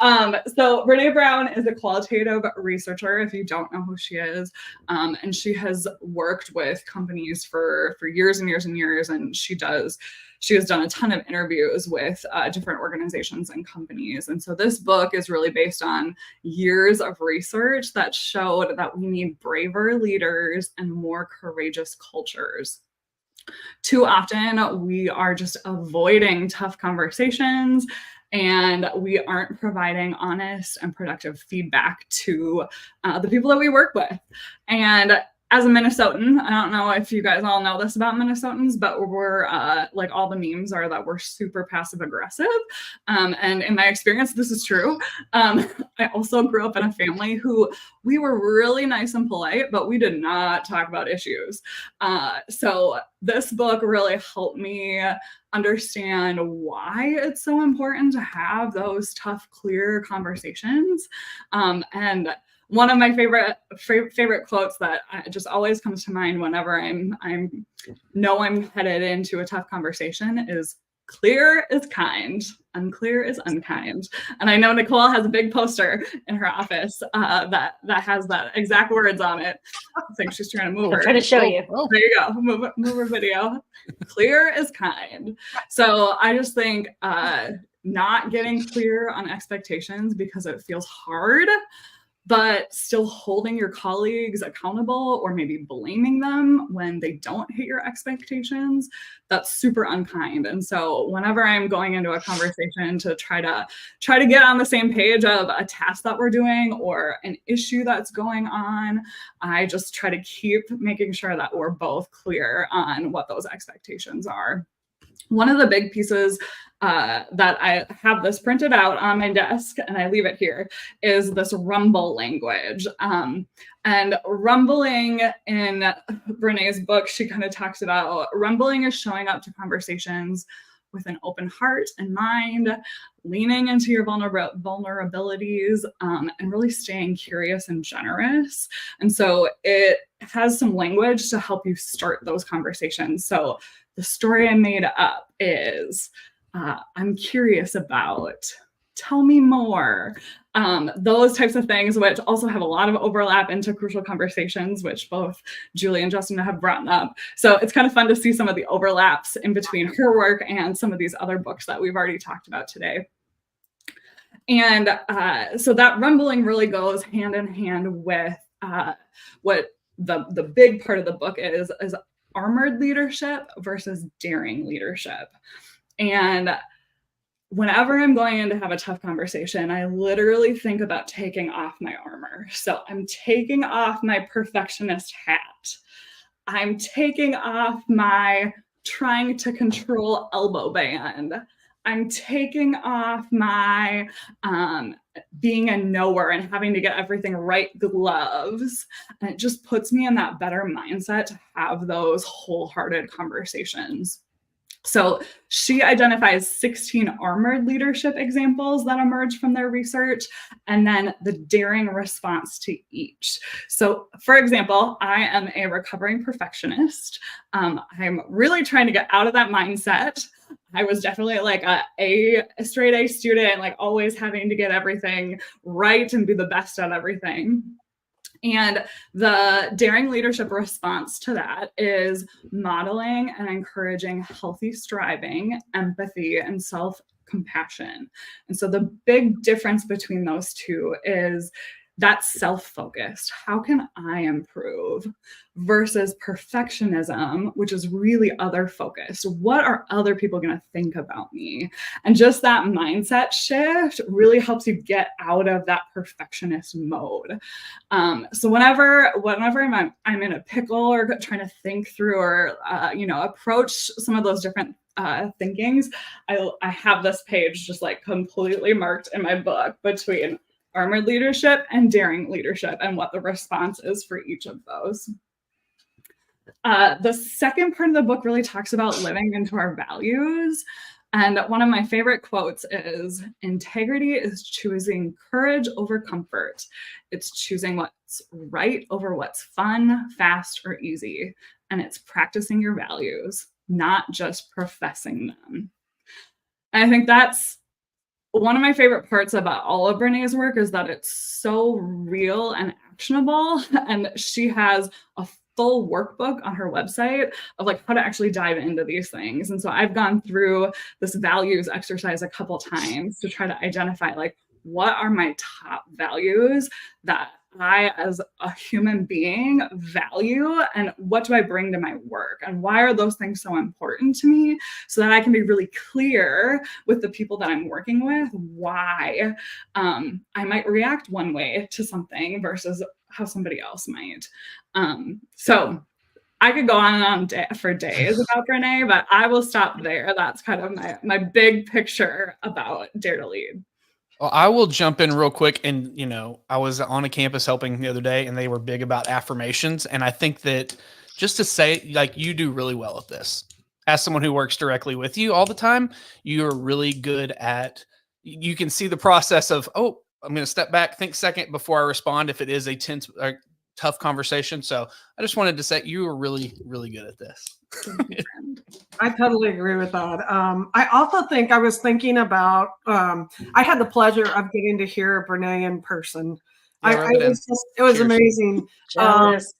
Speaker 4: So Brene Brown is a qualitative researcher, if you don't know who she is. And she has worked with companies for years and years and years. And she has done a ton of interviews with different organizations and companies. And so this book is really based on years of research that showed that we need braver leaders and more courageous cultures. Too often, we are just avoiding tough conversations and we aren't providing honest and productive feedback to the people that we work with. And as a Minnesotan, I don't know if you guys all know this about Minnesotans, but we're like all the memes are that we're super passive aggressive. And in my experience, this is true. I also grew up in a family who we were really nice and polite, but we did not talk about issues. So this book really helped me understand why it's so important to have those tough, clear conversations. And one of my favorite quotes that just always comes to mind whenever I'm headed into a tough conversation is clear is kind, unclear is unkind. And I know Nicole has a big poster in her office that has that exact words on it. I think she's trying to move her.
Speaker 1: I'm trying to show you.
Speaker 4: Oh, there you go. Move her video. Clear is kind. So I just think not getting clear on expectations because it feels hard, but still holding your colleagues accountable or maybe blaming them when they don't hit your expectations, that's super unkind. And so whenever I'm going into a conversation to try to get on the same page of a task that we're doing or an issue that's going on, I just try to keep making sure that we're both clear on what those expectations are. One of the big pieces that I have this printed out on my desk and I leave it here is this rumble language. And rumbling in Brene's book, she kind of talks about rumbling is showing up to conversations with an open heart and mind, leaning into your vulnerabilities, and really staying curious and generous. And so it has some language to help you start those conversations. So the story I made up is, I'm curious about, tell me more. Those types of things, which also have a lot of overlap into crucial conversations, which both Julie and Justin have brought up. So it's kind of fun to see some of the overlaps in between her work and some of these other books that we've already talked about today. And so that rumbling really goes hand in hand with what the big part of the book is armored leadership versus daring leadership. And whenever I'm going in to have a tough conversation, I literally think about taking off my armor. So I'm taking off my perfectionist hat. I'm taking off my trying to control elbow band. I'm taking off my being a knower and having to get everything right gloves. And it just puts me in that better mindset to have those wholehearted conversations. So she identifies 16 armored leadership examples that emerge from their research, and then the daring response to each. So for example, I am a recovering perfectionist. I'm really trying to get out of that mindset. I was definitely like a straight A student, like always having to get everything right and be the best at everything. And the daring leadership response to that is modeling and encouraging healthy striving, empathy, and self-compassion. And so the big difference between those two is that's self-focused. How can I improve? Versus perfectionism, which is really other focused. What are other people going to think about me? And just that mindset shift really helps you get out of that perfectionist mode. So whenever I'm in a pickle or trying to think through or approach some of those different thinkings, I have this page just like completely marked in my book between armored leadership and daring leadership and what the response is for each of those. The second part of the book really talks about living into our values. And one of my favorite quotes is, integrity is choosing courage over comfort. It's choosing what's right over what's fun, fast, or easy. And it's practicing your values. not just professing them. And I think that's one of my favorite parts about all of Brené's work, is that it's so real and actionable. And she has a full workbook on her website of like how to actually dive into these things. And so I've gone through this values exercise a couple times to try to identify like, what are my top values that I as a human being value, and what do I bring to my work, and why are those things so important to me, so that I can be really clear with the people that I'm working with why I might react one way to something versus how somebody else might. So I could go on and on for days about Brené, but I will stop there. That's kind of my big picture about Dare to Lead.
Speaker 2: Well, I will jump in real quick. And, I was on a campus helping the other day, and they were big about affirmations. And I think that just to say, like, you do really well at this. As someone who works directly with you all the time, you're really good at, you can see the process of, oh, I'm going to step back, think second before I respond if it is a tense or tough conversation. So I just wanted to say you are really, really good at this.
Speaker 3: I totally agree with that. I also think I was thinking about, I had the pleasure of getting to hear Brené in person.
Speaker 2: Yeah,
Speaker 3: It was
Speaker 2: Cheers.
Speaker 3: amazing.
Speaker 1: Jealous.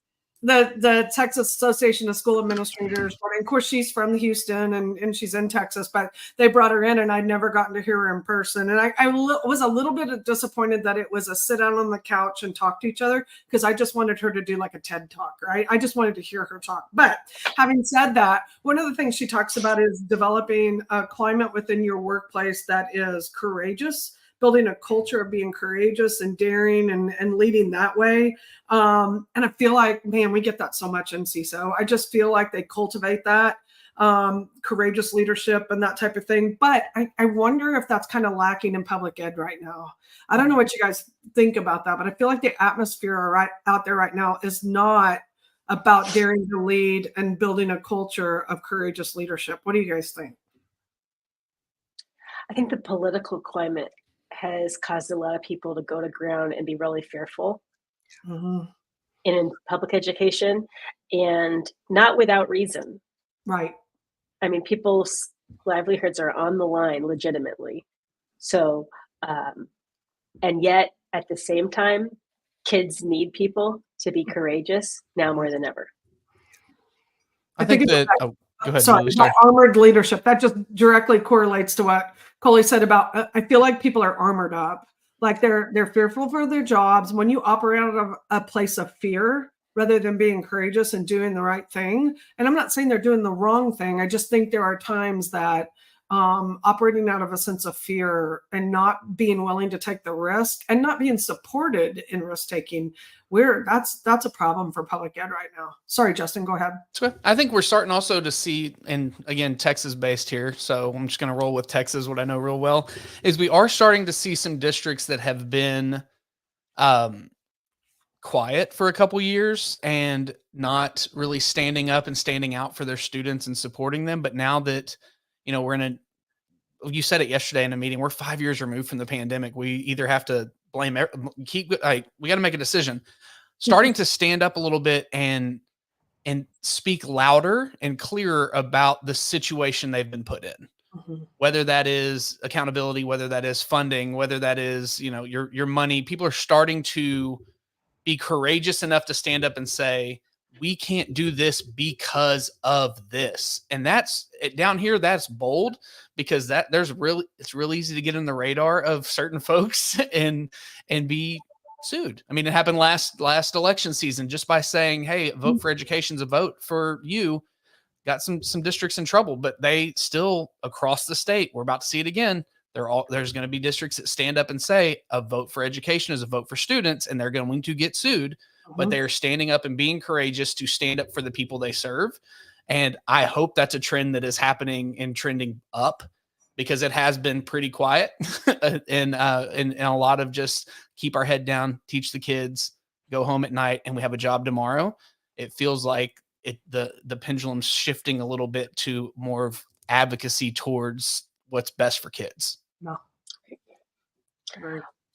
Speaker 3: The Texas Association of School Administrators, and of course she's from Houston and she's in Texas, but they brought her in and I'd never gotten to hear her in person. And I was a little bit disappointed that it was a sit down on the couch and talk to each other, because I just wanted her to do like a TED talk, right? I just wanted to hear her talk. But having said that, one of the things she talks about is developing a climate within your workplace that is courageous, building a culture of being courageous and daring and leading that way. And I feel like, man, we get that so much in CESO. I just feel like they cultivate that courageous leadership and that type of thing. But I wonder if that's kind of lacking in public ed right now. I don't know what you guys think about that, but I feel like the atmosphere right out there right now is not about daring to lead and building a culture of courageous leadership. What do you guys think?
Speaker 1: I think the political climate has caused a lot of people to go to ground and be really fearful in public education, and not without reason.
Speaker 3: Right.
Speaker 1: I mean, people's livelihoods are on the line legitimately. So, and yet at the same time, kids need people to be courageous now more than ever.
Speaker 2: I think that, go ahead.
Speaker 3: Sorry, my armored leadership, that just directly correlates to what Coley said about, I feel like people are armored up. Like they're fearful for their jobs. When you operate out of a place of fear, rather than being courageous and doing the right thing. And I'm not saying they're doing the wrong thing. I just think there are times that operating out of a sense of fear and not being willing to take the risk and not being supported in risk taking, that's a problem for public ed right now. Sorry, Justin, go ahead.
Speaker 2: I think we're starting also to see, and again, Texas based here, so I'm just going to roll with Texas, what I know real well, is we are starting to see some districts that have been quiet for a couple years and not really standing up and standing out for their students and supporting them. But now that, we're you said it yesterday in a meeting, we're 5 years removed from the pandemic. We either have to we got to make a decision, starting to stand up a little bit and speak louder and clearer about the situation they've been put in. Whether that is accountability, whether that is funding, whether that is, your money. People are starting to be courageous enough to stand up and say, we can't do this because of this. And that's down here. That's bold, because it's really easy to get in the radar of certain folks and be sued. I mean, it happened last election season, just by saying, hey, vote for education's a vote for you. Got some districts in trouble, but they still, across the state, we're about to see it again. There's going to be districts that stand up and say a vote for education is a vote for students, and they're going to get sued, but they're standing up and being courageous to stand up for the people they serve. And I hope that's a trend that is happening and trending up, because it has been pretty quiet and a lot of just keep our head down, teach the kids, go home at night, and we have a job tomorrow. It feels like the pendulum's shifting a little bit to more of advocacy towards what's best for kids.
Speaker 3: No.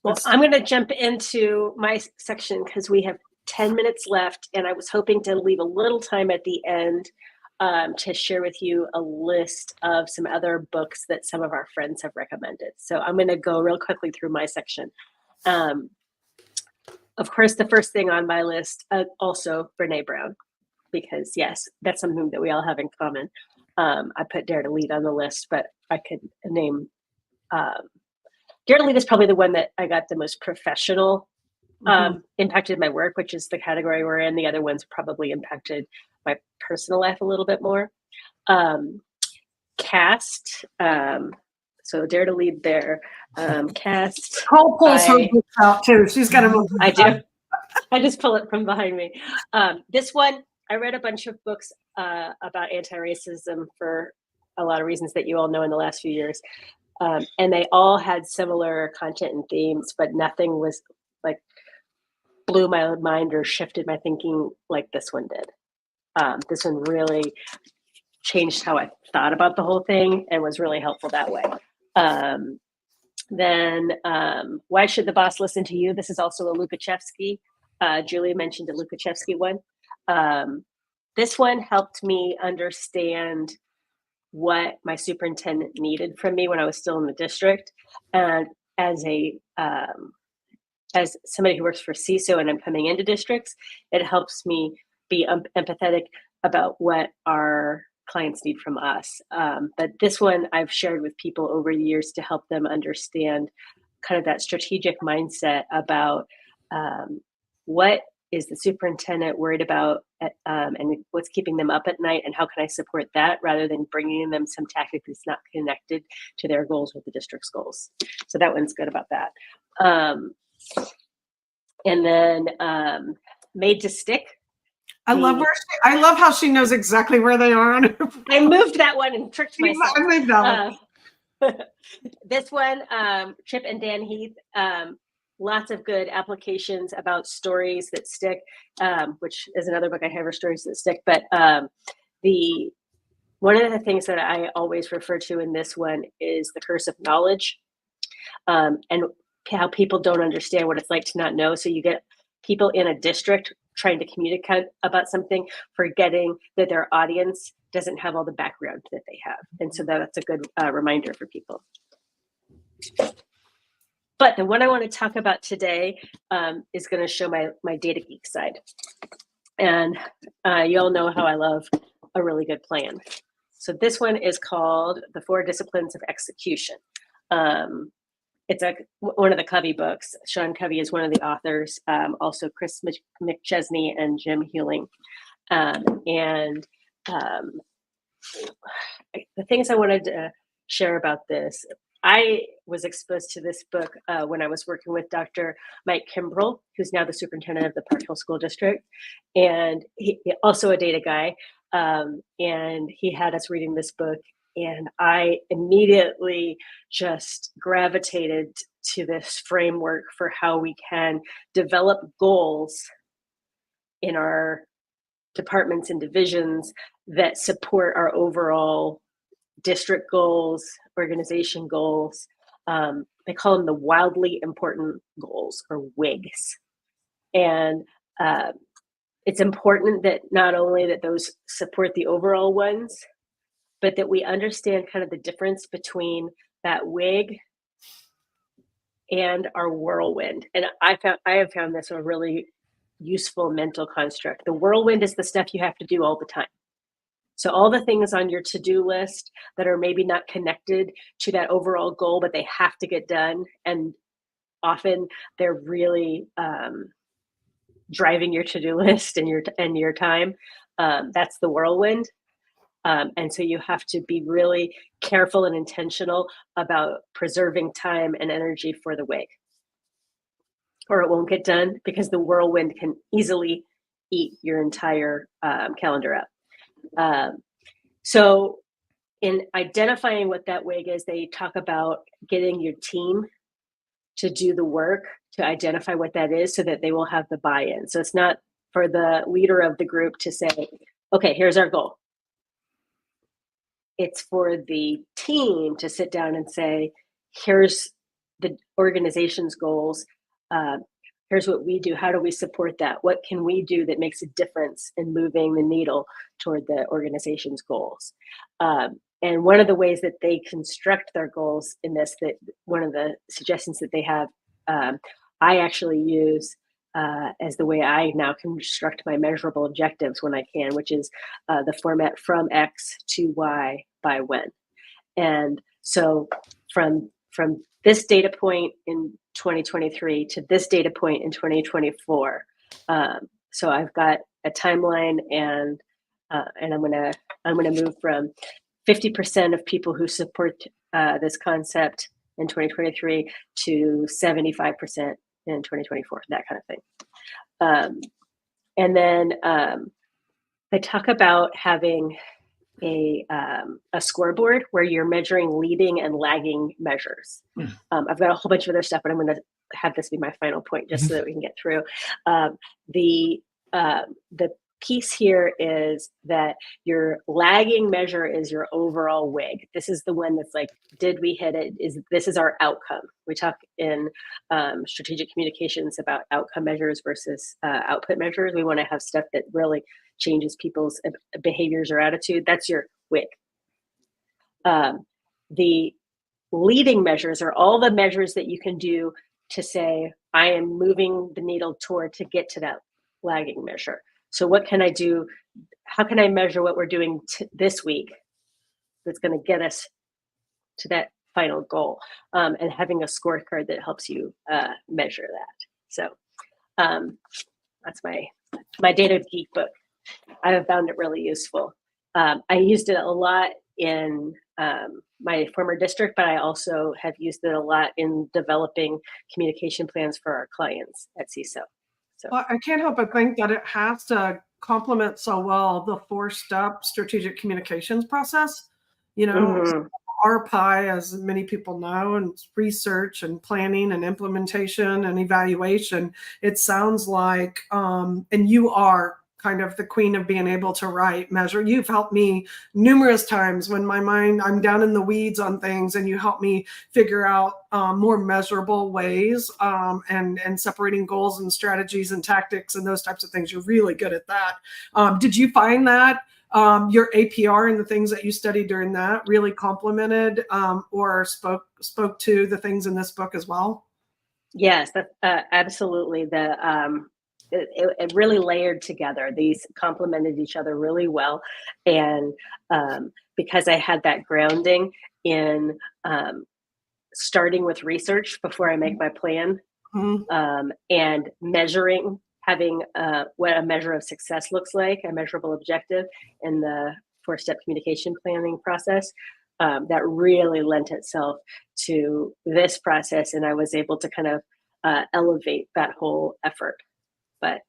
Speaker 1: Well, I'm going to jump into my section because we have 10 minutes left, and I was hoping to leave a little time at the end to share with you a list of some other books that some of our friends have recommended. So I'm going to go real quickly through my section. Of course, the first thing on my list, also Brene Brown, because yes, that's something that we all have in common. I put Dare to Lead on the list, but I could name Dare to Lead is probably the one that I got the most professional impacted my work, which is the category we're in. The other ones probably impacted my personal life a little bit more. Cast, so Dare to Lead there. Cast.
Speaker 3: Nicole pulls her books out too. She's got them.
Speaker 1: I do. I just pull it from behind me. This one, I read a bunch of books about anti-racism for a lot of reasons that you all know in the last few years. And they all had similar content and themes, but nothing was like blew my mind or shifted my thinking like this one did. This one really changed how I thought about the whole thing and was really helpful that way. Then Why Should the Boss Listen to You? This is also a Lukashevsky. Julia mentioned a Lukashevsky one. This one helped me understand what my superintendent needed from me when I was still in the district. And as somebody who works for CESO and I'm coming into districts, it helps me be empathetic about what our clients need from us. But this one I've shared with people over the years to help them understand kind of that strategic mindset about what is the superintendent worried about and what's keeping them up at night, and how can I support that rather than bringing them some tactic that's not connected to their goals with the district's goals. So that one's good about that. And then Made to Stick.
Speaker 3: I love how she knows exactly where they are on her.
Speaker 1: I moved that one and tricked myself.
Speaker 3: I moved that one.
Speaker 1: This one, Chip and Dan Heath, lots of good applications about stories that stick, which is another book I have, are Stories That Stick. But one of the things that I always refer to in this one is the curse of knowledge, and how people don't understand what it's like to not know. So you get people in a district trying to communicate about something, forgetting that their audience doesn't have all the background that they have. And so that's a good reminder for people. But the one I want to talk about today is going to show my data geek side. And you all know how I love a really good plan. So this one is called The 4 Disciplines of Execution. It's one of the Covey books. Sean Covey is one of the authors, also Chris McChesney and Jim Hewling. The things I wanted to share about this, I was exposed to this book when I was working with Dr. Mike Kimbrell, who's now the superintendent of the Park Hill School District, and he also a data guy. And he had us reading this book, and I immediately just gravitated to this framework for how we can develop goals in our departments and divisions that support our overall district goals, organization goals. They call them the wildly important goals, or WIGs. And it's important that not only that those support the overall ones, but that we understand kind of the difference between that WIG and our whirlwind. And I have found this a really useful mental construct. The whirlwind is the stuff you have to do all the time. So all the things on your to-do list that are maybe not connected to that overall goal, but they have to get done. And often they're really driving your to-do list and your time. That's the whirlwind. And so you have to be really careful and intentional about preserving time and energy for the WIG, or it won't get done, because the whirlwind can easily eat your entire calendar up. So in identifying what that WIG is, they talk about getting your team to do the work to identify what that is so that they will have the buy-in. So it's not for the leader of the group to say, okay, here's our goal. It's for the team to sit down and say, here's the organization's goals. here's what we do. How do we support that? What can we do that makes a difference in moving the needle toward the organization's goals? And one of the ways that they construct their goals in this, that one of the suggestions that they have, I actually use as the way I now construct my measurable objectives when I can, which is the format from X to Y by when. And so from this data point in 2023 to this data point in 2024, so I've got a timeline, and I'm gonna move from 50% of people who support this concept in 2023 to 75% in 2024, that kind of thing. And then I talk about having a scoreboard where you're measuring leading and lagging measures. I've got a whole bunch of other stuff, but I'm going to have this be my final point just so that we can get through. The piece here is that your lagging measure is your overall WIG. This is the one that's like, did we hit it? This is our outcome. We talk in strategic communications about outcome measures versus output measures. We want to have stuff that really changes people's behaviors or attitude. That's your WIG. The leading measures are all the measures that you can do to say, I am moving the needle toward to get to that lagging measure. So what can I do? How can I measure what we're doing this week that's going to get us to that final goal? And having a scorecard that helps you measure that. So that's my data geek book. I have found it really useful. I used it a lot in my former district, but I also have used it a lot in developing communication plans for our clients at CESO. So.
Speaker 3: Well, I can't help but think that it has to complement so well the 4-step strategic communications process. You know, RPI, as many people know, and research and planning and implementation and evaluation. It sounds like, and you are kind of the queen of being able to write, measure. You've helped me numerous times when I'm down in the weeds on things, and you help me figure out more measurable ways and separating goals and strategies and tactics and those types of things. You're really good at that. Did you find that your APR and the things that you studied during that really complemented or spoke to the things in this book as well?
Speaker 1: Yes, that absolutely. It really layered together. These complemented each other really well. And because I had that grounding in starting with research before I make my plan, and measuring, having what a measure of success looks like, a measurable objective in the 4-step communication planning process, that really lent itself to this process. And I was able to kind of elevate that whole effort. But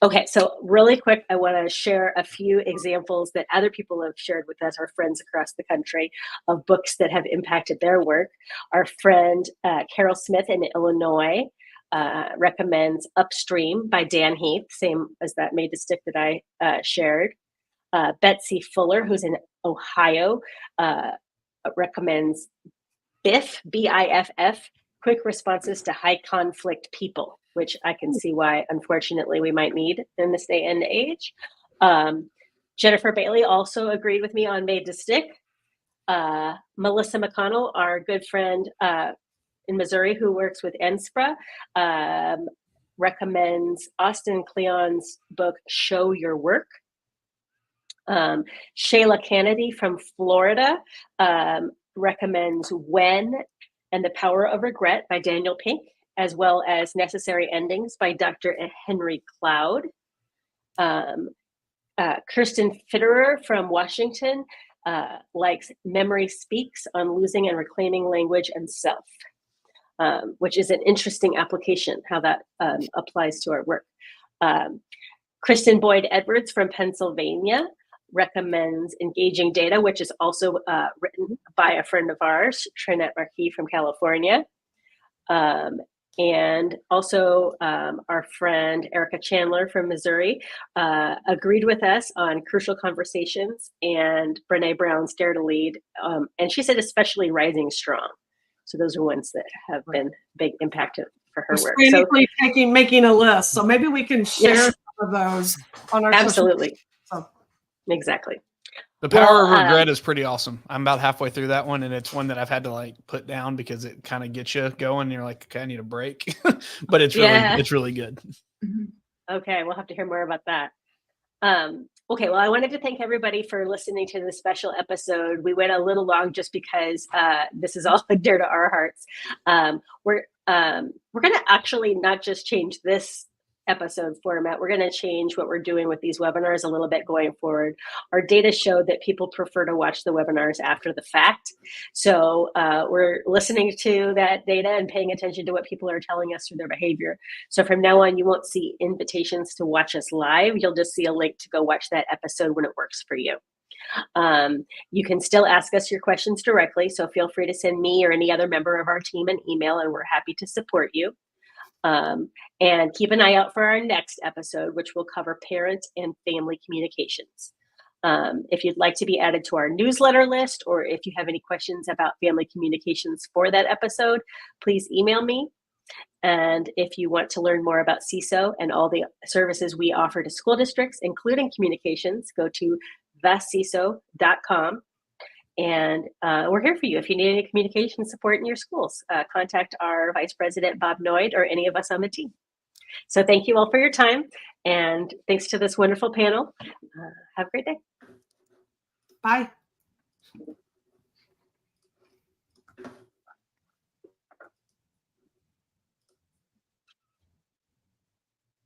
Speaker 1: okay, so really quick, I want to share a few examples that other people have shared with us, our friends across the country, of books that have impacted their work. Our friend Carol Smith in Illinois recommends Upstream by Dan Heath, same as that Made to Stick that I shared. Betsy Fuller, who's in Ohio, recommends BIFF, B-I-F-F, Quick Responses to High Conflict People, which I can see why, unfortunately, we might need in this day and age. Jennifer Bailey also agreed with me on Made to Stick. Melissa McConnell, our good friend in Missouri who works with NSPRA, recommends Austin Kleon's book, Show Your Work. Shayla Kennedy from Florida recommends When and the Power of Regret by Daniel Pink, as well as Necessary Endings by Dr. Henry Cloud. Kirsten Fitterer from Washington likes Memory Speaks on Losing and Reclaiming Language and Self, which is an interesting application, how that applies to our work. Kristen Boyd Edwards from Pennsylvania recommends Engaging Data, which is also written by a friend of ours, Trinette Marquis from California. And also our friend Erica Chandler from Missouri agreed with us on Crucial Conversations and Brene Brown's Dare to Lead. And she said especially Rising Strong. So those are ones that have been big impact for her
Speaker 3: We're
Speaker 1: work. So
Speaker 3: making a list. So maybe we can share
Speaker 1: yes,
Speaker 3: some of those on our
Speaker 1: absolutely.
Speaker 3: social media.
Speaker 1: Exactly.
Speaker 2: The Power of
Speaker 1: Well,
Speaker 2: Regret is pretty awesome. I'm about halfway through that one, and it's one that I've had to like put down because it kind of gets you going. And you're like, okay, I need a break, but it's really good.
Speaker 1: Okay, we'll have to hear more about that. Okay, well, I wanted to thank everybody for listening to this special episode. We went a little long just because this is all dear to our hearts. We're going to actually not just change this episode format. We're going to change what we're doing with these webinars a little bit going forward. Our data showed that people prefer to watch the webinars after the fact. So we're listening to that data and paying attention to what people are telling us through their behavior. So from now on, you won't see invitations to watch us live. You'll just see a link to go watch that episode when it works for you. You can still ask us your questions directly. So feel free to send me or any other member of our team an email, and we're happy to support you. And keep an eye out for our next episode, which will cover parent and family communications. If you'd like to be added to our newsletter list, or if you have any questions about family communications for that episode, please email me. And if you want to learn more about CESO and all the services we offer to school districts, including communications, go to theceso.com. And we're here for you. If you need any communication support in your schools, contact our Vice President, Bob Noyd, or any of us on the team. So thank you all for your time. And thanks to this wonderful panel. Have a great day.
Speaker 3: Bye.